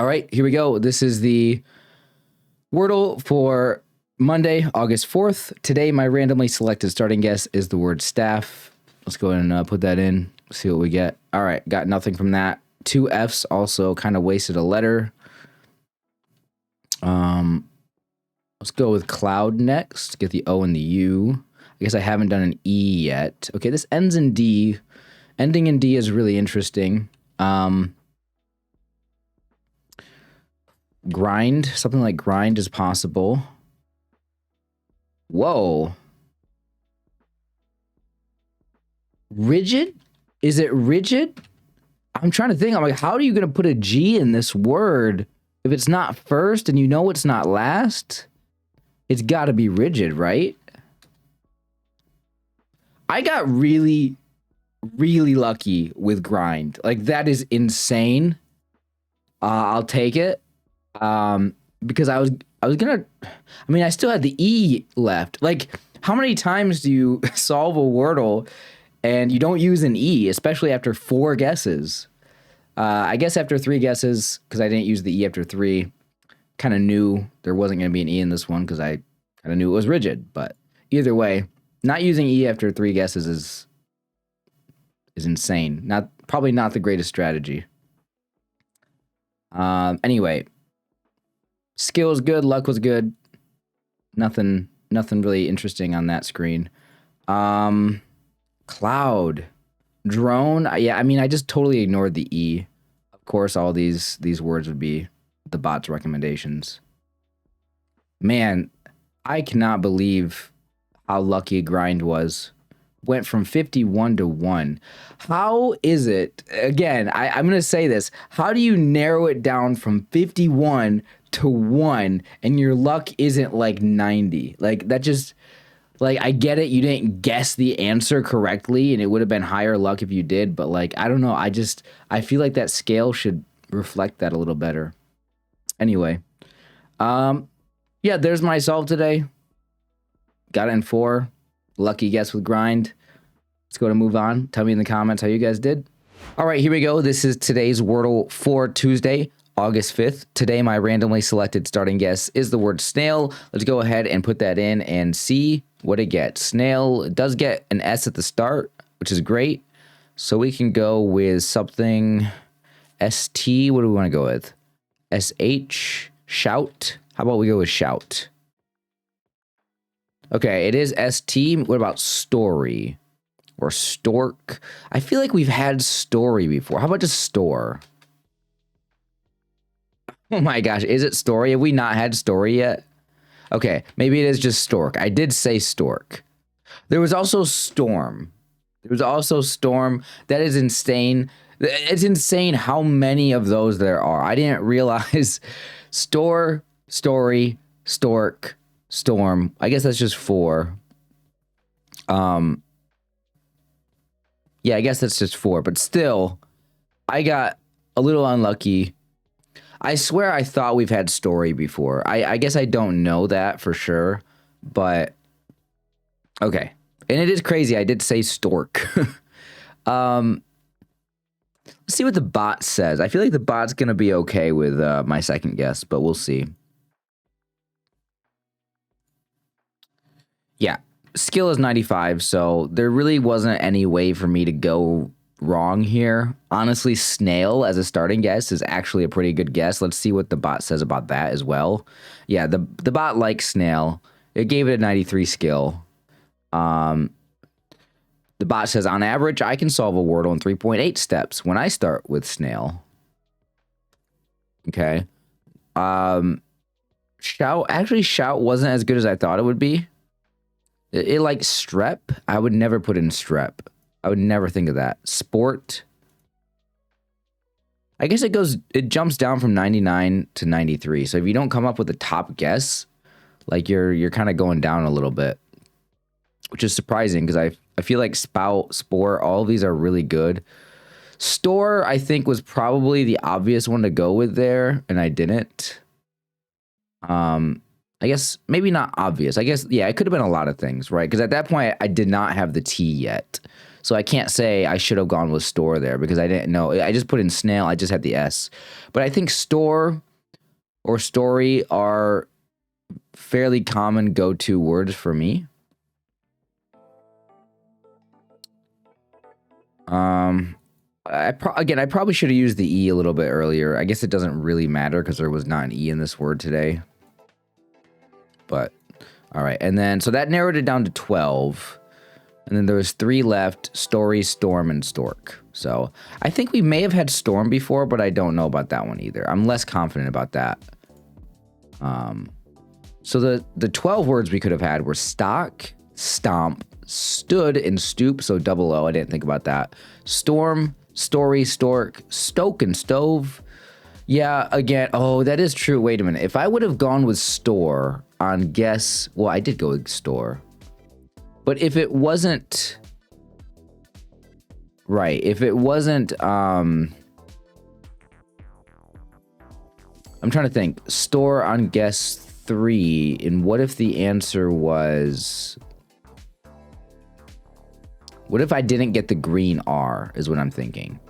All right, here we go. This is the Wordle for Monday, August 4th. Today, my randomly selected starting guess is the word staff. Let's go ahead and put that in, see what we get. All right, got nothing from that. 2 F's, also kind of wasted a letter. Let's go with cloud next. Get the O and the U. I guess I haven't done an E yet. Okay, this ends in D. Ending in D is really interesting. Grind, something like grind is possible. Whoa. Rigid? Is it rigid? I'm trying to think. I'm like, how are you going to put a G in this word if it's not first and you know it's not last? It's got to be rigid, right? I got really, really lucky with grind. Like, that is insane. I'll take it. Because I was gonna, I mean, I still had the E left. Like, how many times do you solve a Wordle and you don't use an E, especially after 4 guesses? I guess after 3 guesses, because I didn't use the E after 3, kind of knew there wasn't going to be an E in this one because I kind of knew it was rigid. But either way, not using E after 3 guesses is insane. Probably not the greatest strategy. Anyway, skill was good, luck was good. Nothing really interesting on that screen. Cloud, drone. Yeah, I mean, I just totally ignored the E. Of course, all these words would be the bot's recommendations. Man, I cannot believe how lucky grind was. Went from 51 to 1. How is it? Again, I'm going to say this. How do you narrow it down from 51 to 1 and your luck isn't like 90? Like, that just, like, I get it. You didn't guess the answer correctly and it would have been higher luck if you did. But, like, I don't know. I feel like that scale should reflect that a little better. Anyway, yeah, there's my solve today. Got it in 4. Lucky guess with grind. Let's go to move on. Tell me in the comments how you guys did. All right, here we go. This is today's Wordle for Tuesday, August 5th. Today, my randomly selected starting guess is the word snail. Let's go ahead and put that in and see what it gets. Snail, it does get an S at the start, which is great. So we can go with something ST. What do we want to go with? SH, shout. How about we go with shout? Okay, it is ST. What about story or stork? I feel like we've had story before. How about just store? Oh my gosh, is it story? Have we not had story yet? Okay, maybe it is just stork. I did say stork. There was also storm. There was also storm. That is insane. It's insane how many of those there are. I didn't realize store, story, stork, storm. I guess that's just 4. Yeah, I guess that's just 4. But still, I got a little unlucky. I swear I thought we've had story before. I guess I don't know that for sure. But, okay. And it is crazy. I did say stork. Let's see what the bot says. I feel like the bot's going to be okay with my second guess, but we'll see. Yeah, skill is 95, so there really wasn't any way for me to go wrong here. Honestly, snail as a starting guess is actually a pretty good guess. Let's see what the bot says about that as well. Yeah, the bot likes snail. It gave it a 93 skill. The bot says, on average, I can solve a Wordle in 3.8 steps when I start with snail. Okay. Shout wasn't as good as I thought it would be. It like strep. I would never put in strep. I would never think of that. Sport. I guess it jumps down from 99 to 93. So if you don't come up with a top guess, like you're kind of going down a little bit, which is surprising because I feel like spout, sport, all of these are really good. Store, I think, was probably the obvious one to go with there, and I didn't. I guess maybe not obvious. I guess, yeah, it could have been a lot of things, right? Because at that point, I did not have the T yet. So I can't say I should have gone with store there because I didn't know. I just put in snail. I just had the S. But I think store or story are fairly common go-to words for me. Again, I probably should have used the E a little bit earlier. I guess it doesn't really matter because there was not an E in this word today. But, all right. And then, so that narrowed it down to 12. And then there was 3 left: story, storm, and stork. So I think we may have had storm before, but I don't know about that one either. I'm less confident about that. So the 12 words we could have had were stock, stomp, stood, and stoop. So double O. I didn't think about that. Storm, story, stork, stoke, and stove. Yeah, again, oh, that is true. Wait a minute. If I would have gone with store on guess, well, I did go with store. But if it wasn't, right, if it wasn't, I'm trying to think, store on guess 3, and what if the answer was, what if I didn't get the green R, is what I'm thinking.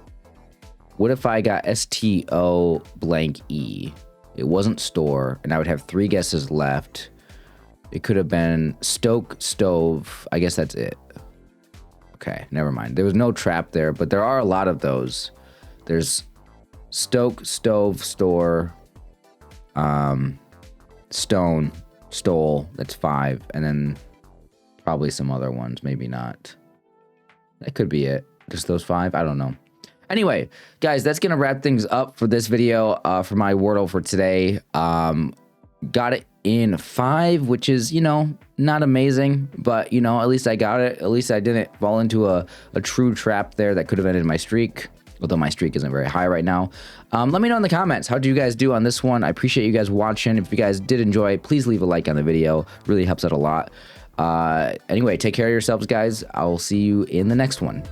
What if I got STO blank E? It wasn't store, and I would have 3 guesses left. It could have been stoke, stove. I guess that's it. Okay, never mind. There was no trap there, but there are a lot of those. There's stoke, stove, store, stone, stole. That's 5. And then probably some other ones. Maybe not. That could be it. Just those 5? I don't know. Anyway, guys, that's going to wrap things up for this video for my Wordle for today. Got it in 5, which is, you know, not amazing, but, you know, at least I got it. At least I didn't fall into a true trap there that could have ended my streak, although my streak isn't very high right now. Let me know in the comments, how do you guys do on this one? I appreciate you guys watching. If you guys did enjoy, please leave a like on the video. Really helps out a lot. Anyway, take care of yourselves, guys. I'll see you in the next one.